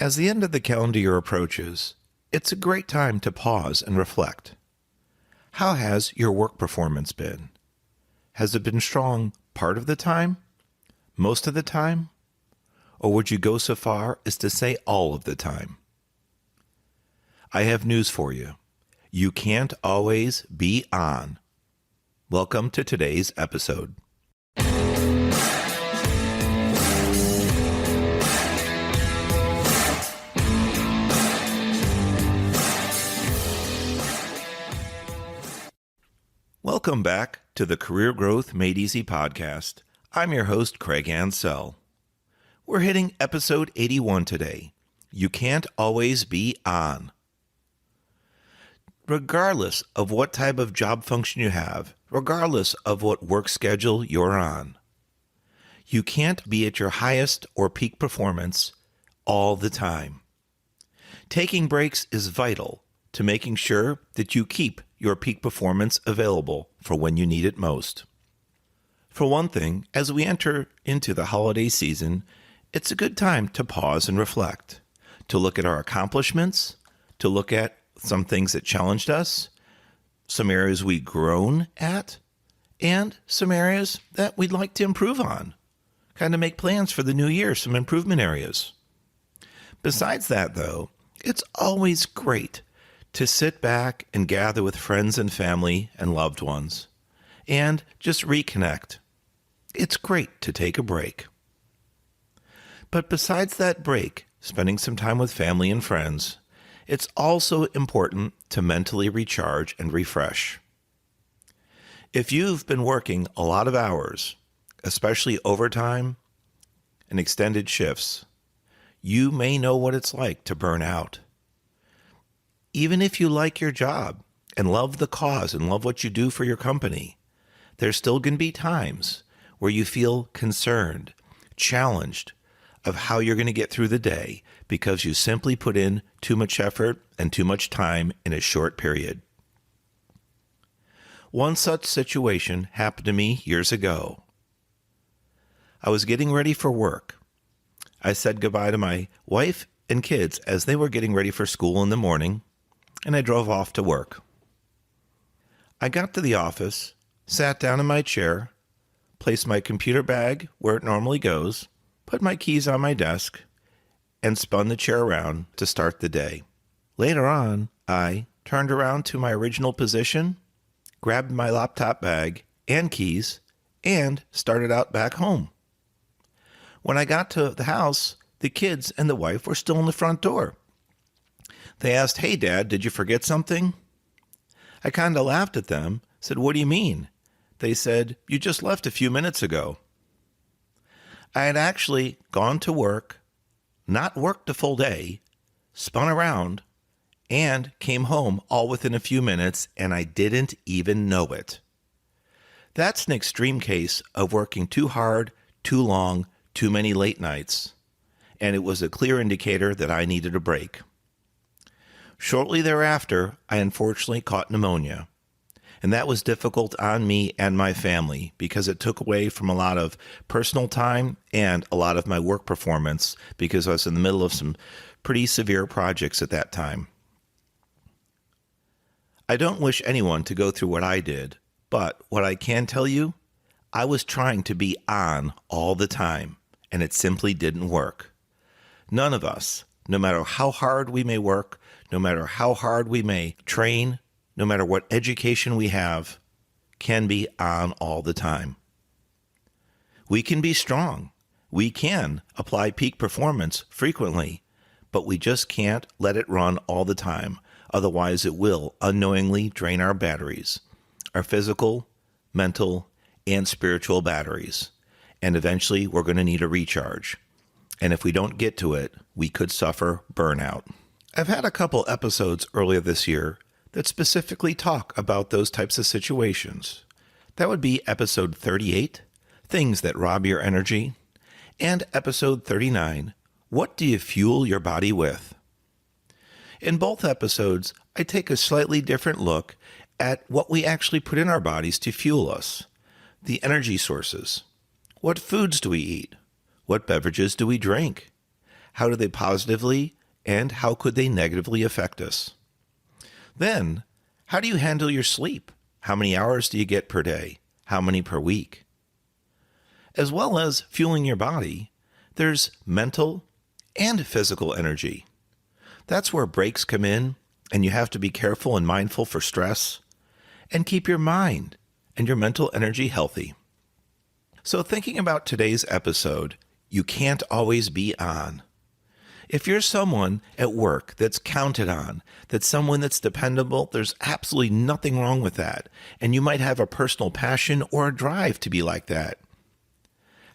As the end of the calendar year approaches, it's a great time to pause and reflect. How has your work performance been? Has it been strong part of the time? Most of the time? Or would you go so far as to say all of the time? I have news for you. You can't always be on. Welcome to today's episode. Welcome back to the Career Growth Made Easy podcast. I'm your host, Craig Ansell. We're hitting episode 81 today. You can't always be on. Regardless of what type of job function you have, regardless of what work schedule you're on, you can't be at your highest or peak performance all the time. Taking breaks is vital to making sure that you keep your peak performance available for when you need it most. For one thing, as we enter into the holiday season, it's a good time to pause and reflect, to look at our accomplishments, to look at some things that challenged us, some areas we've grown at, and some areas that we'd like to improve on. Kind of make plans for the new year, some improvement areas. Besides that, though, it's always great to sit back and gather with friends and family and loved ones and just reconnect. It's great to take a break. But besides that break, spending some time with family and friends, it's also important to mentally recharge and refresh. If you've been working a lot of hours, especially overtime and extended shifts, you may know what it's like to burn out. Even if you like your job and love the cause and love what you do for your company, there's still going to be times where you feel concerned, challenged of how you're going to get through the day because you simply put in too much effort and too much time in a short period. One such situation happened to me years ago. I was getting ready for work. I said goodbye to my wife and kids as they were getting ready for school in the morning, and I drove off to work. I got to the office, sat down in my chair, placed my computer bag where it normally goes, put my keys on my desk, and spun the chair around to start the day. Later on, I turned around to my original position, grabbed my laptop bag and keys, and started out back home. When I got to the house, the kids and the wife were still in the front door. They asked, "Hey, Dad, did you forget something?" I kind of laughed at them, said, "What do you mean?" They said, "You just left a few minutes ago." I had actually gone to work, not worked a full day, spun around, and came home all within a few minutes, and I didn't even know it. That's an extreme case of working too hard, too long, too many late nights, and it was a clear indicator that I needed a break. Shortly thereafter, I unfortunately caught pneumonia, and that was difficult on me and my family because it took away from a lot of personal time and a lot of my work performance because I was in the middle of some pretty severe projects at that time. I don't wish anyone to go through what I did, but what I can tell you, I was trying to be on all the time, and it simply didn't work. None of us, no matter how hard we may work, no matter how hard we may train, no matter what education we have, can be on all the time. We can be strong. We can apply peak performance frequently, but we just can't let it run all the time. Otherwise, it will unknowingly drain our batteries, our physical, mental, and spiritual batteries. And eventually, we're going to need a recharge. And if we don't get to it, we could suffer burnout. I've had a couple episodes earlier this year that specifically talk about those types of situations. That would be episode 38, Things That Rob Your Energy, and episode 39, What Do You Fuel Your Body With? In both episodes, I take a slightly different look at what we actually put in our bodies to fuel us, the energy sources. What foods do we eat? What beverages do we drink? How do they positively and how could they negatively affect us? Then, how do you handle your sleep? How many hours do you get per day? How many per week? As well as fueling your body, there's mental and physical energy. That's where breaks come in, and you have to be careful and mindful for stress and keep your mind and your mental energy healthy. So thinking about today's episode, you can't always be on. If you're someone at work that's counted on, that's someone that's dependable, there's absolutely nothing wrong with that. And you might have a personal passion or a drive to be like that.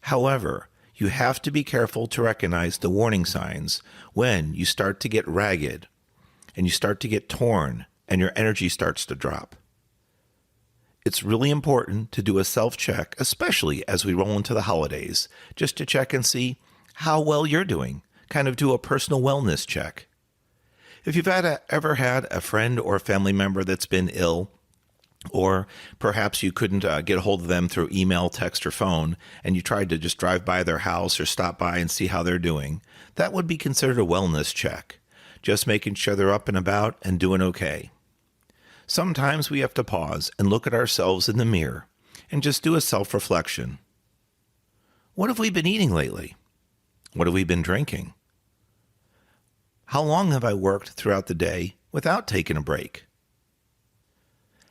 However, you have to be careful to recognize the warning signs when you start to get ragged and you start to get torn and your energy starts to drop. It's really important to do a self-check, especially as we roll into the holidays, just to check and see how well you're doing, kind of do a personal wellness check. If you've ever had a friend or a family member that's been ill, or perhaps you couldn't get a hold of them through email, text, or phone, and you tried to just drive by their house or stop by and see how they're doing, that would be considered a wellness check, just making sure they're up and about and doing okay. Sometimes we have to pause and look at ourselves in the mirror and just do a self-reflection. What have we been eating lately? What have we been drinking? How long have I worked throughout the day without taking a break?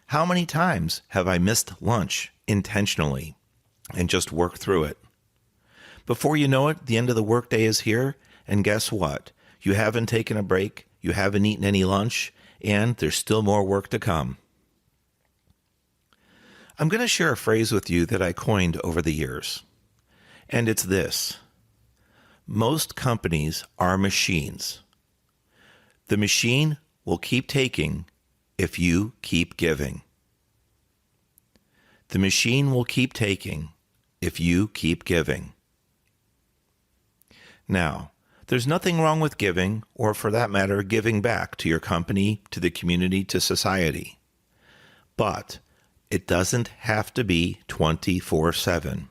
How many times have I missed lunch intentionally and just worked through it? Before you know it, the end of the workday is here, and guess what? You haven't taken a break, you haven't eaten any lunch, and there's still more work to come. I'm going to share a phrase with you that I coined over the years, and it's this. Most companies are machines. The machine will keep taking if you keep giving. The machine will keep taking if you keep giving. Now, there's nothing wrong with giving, or for that matter, giving back to your company, to the community, to society. But it doesn't have to be 24/7.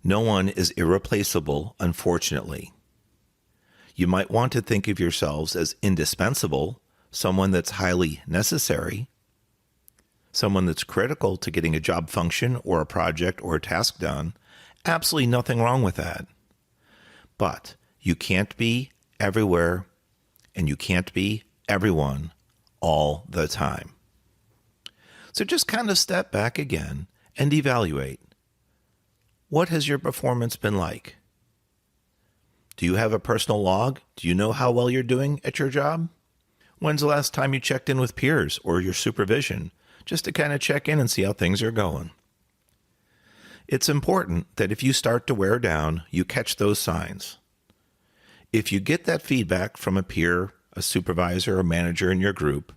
No one is irreplaceable, unfortunately. You might want to think of yourselves as indispensable, someone that's highly necessary, someone that's critical to getting a job function or a project or a task done. Absolutely nothing wrong with that. But you can't be everywhere and you can't be everyone all the time. So just kind of step back again and evaluate. What has your performance been like? Do you have a personal log? Do you know how well you're doing at your job? When's the last time you checked in with peers or your supervision, just to kind of check in and see how things are going? It's important that if you start to wear down, you catch those signs. If you get that feedback from a peer, a supervisor, or manager in your group,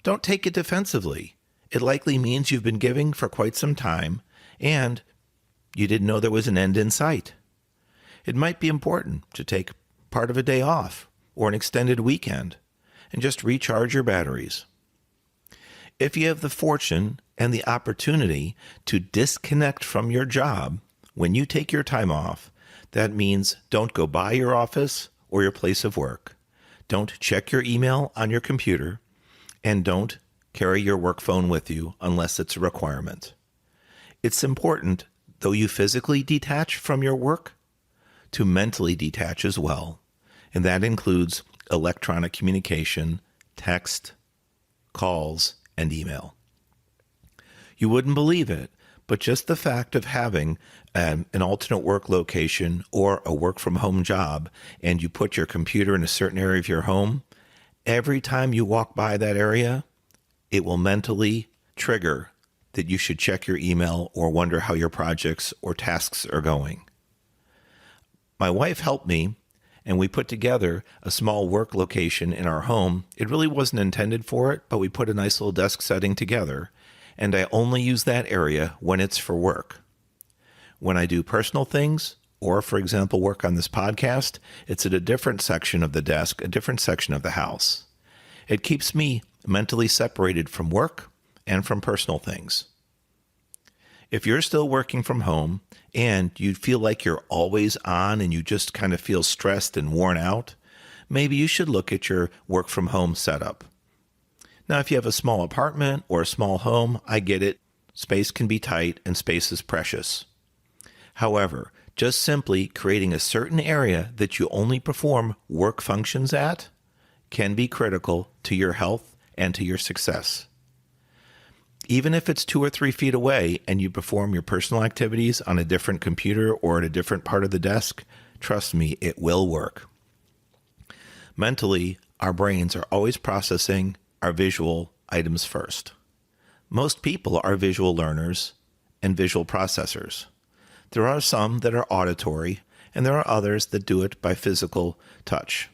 don't take it defensively. It likely means you've been giving for quite some time and you didn't know there was an end in sight. It might be important to take part of a day off or an extended weekend and just recharge your batteries. If you have the fortune and the opportunity to disconnect from your job when you take your time off, that means don't go by your office or your place of work. Don't check your email on your computer, and don't carry your work phone with you unless it's a requirement. It's important, though you physically detach from your work, to mentally detach as well, and that includes electronic communication, text, calls, and email. You wouldn't believe it, but just the fact of having an alternate work location or a work-from-home job, and you put your computer in a certain area of your home, every time you walk by that area, it will mentally trigger that you should check your email or wonder how your projects or tasks are going. My wife helped me, and we put together a small work location in our home. It really wasn't intended for it, but we put a nice little desk setting together, and I only use that area when it's for work. When I do personal things, or for example, work on this podcast, it's at a different section of the desk, a different section of the house. It keeps me mentally separated from work and from personal things. If you're still working from home and you feel like you're always on and you just kind of feel stressed and worn out, maybe you should look at your work from home setup. Now, if you have a small apartment or a small home, I get it. Space can be tight and space is precious. However, just simply creating a certain area that you only perform work functions at can be critical to your health and to your success. Even if it's 2 or 3 feet away and you perform your personal activities on a different computer or at a different part of the desk, trust me, it will work. Mentally, our brains are always processing our visual items first. Most people are visual learners and visual processors. There are some that are auditory, and there are others that do it by physical touch.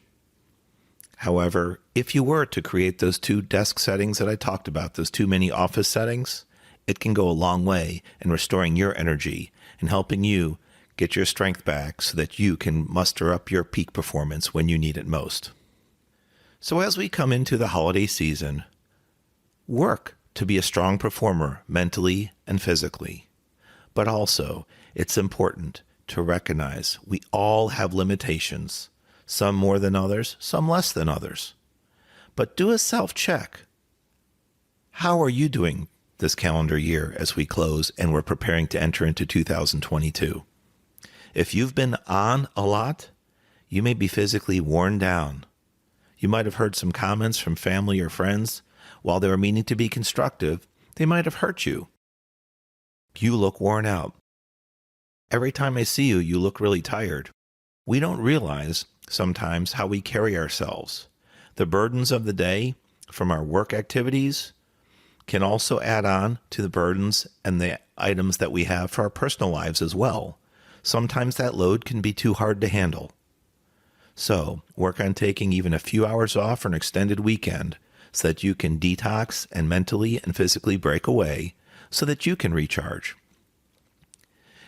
However, if you were to create those 2 desk settings that I talked about, those 2 mini office settings, it can go a long way in restoring your energy and helping you get your strength back so that you can muster up your peak performance when you need it most. So as we come into the holiday season, work to be a strong performer mentally and physically. But also, it's important to recognize we all have limitations. Some more than others, some less than others. But do a self-check. How are you doing this calendar year as we close and we're preparing to enter into 2022? If you've been on a lot, you may be physically worn down. You might have heard some comments from family or friends. While they were meaning to be constructive, they might have hurt you. You look worn out. Every time I see you, you look really tired. We don't realize sometimes how we carry ourselves. The burdens of the day from our work activities can also add on to the burdens and the items that we have for our personal lives as well. Sometimes that load can be too hard to handle. So work on taking even a few hours off for an extended weekend so that you can detox and mentally and physically break away so that you can recharge.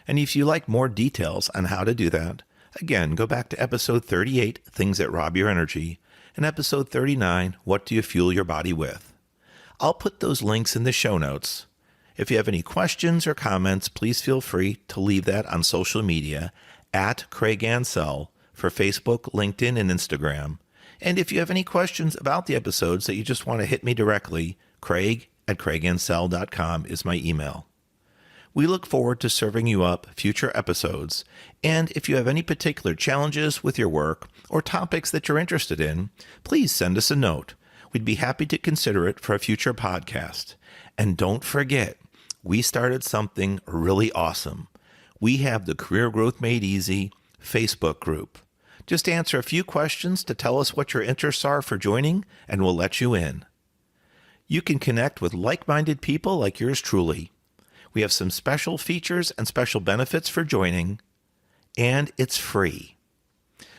And if you like more details on how to do that, again, go back to episode 38, Things That Rob Your Energy, and episode 39, What Do You Fuel Your Body With? I'll put those links in the show notes. If you have any questions or comments, please feel free to leave that on social media at Craig Ansell for Facebook, LinkedIn, and Instagram. And if you have any questions about the episodes that you just want to hit me directly, craig@craigansell.com is my email. We look forward to serving you up future episodes, and if you have any particular challenges with your work or topics that you're interested in, please send us a note. We'd be happy to consider it for a future podcast. And don't forget, we started something really awesome. We have the Career Growth Made Easy Facebook group. Just answer a few questions to tell us what your interests are for joining, and we'll let you in. You can connect with like-minded people like yours truly. We have some special features and special benefits for joining, and it's free.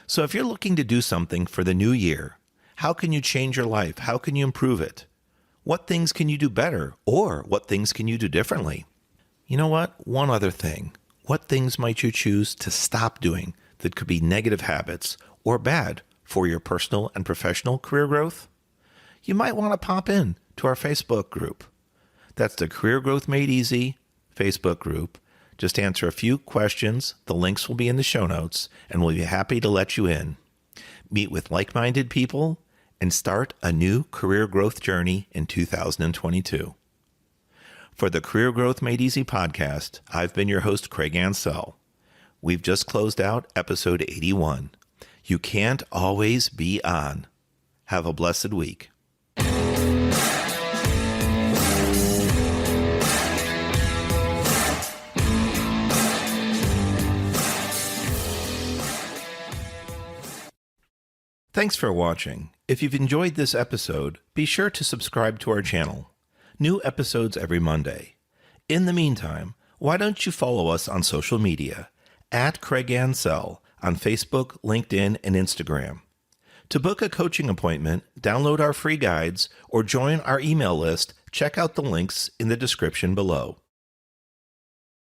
So if you're looking to do something for the new year, how can you change your life? How can you improve it? What things can you do better, or what things can you do differently? You know what? One other thing. What things might you choose to stop doing that could be negative habits or bad for your personal and professional career growth? You might want to pop in to our Facebook group. That's the Career Growth Made Easy Facebook group. Just answer a few questions. The links will be in the show notes, and we'll be happy to let you in. Meet with like-minded people and start a new career growth journey in 2022. For the Career Growth Made Easy podcast, I've been your host, Craig Ansell. We've just closed out episode 81. You can't always be on. Have a blessed week. Thanks for watching. If you've enjoyed this episode, be sure to subscribe to our channel. New episodes every Monday. In the meantime, why don't you follow us on social media at Craig Ansell on Facebook, LinkedIn, and Instagram. To book a coaching appointment, download our free guides, or join our email list, check out the links in the description below.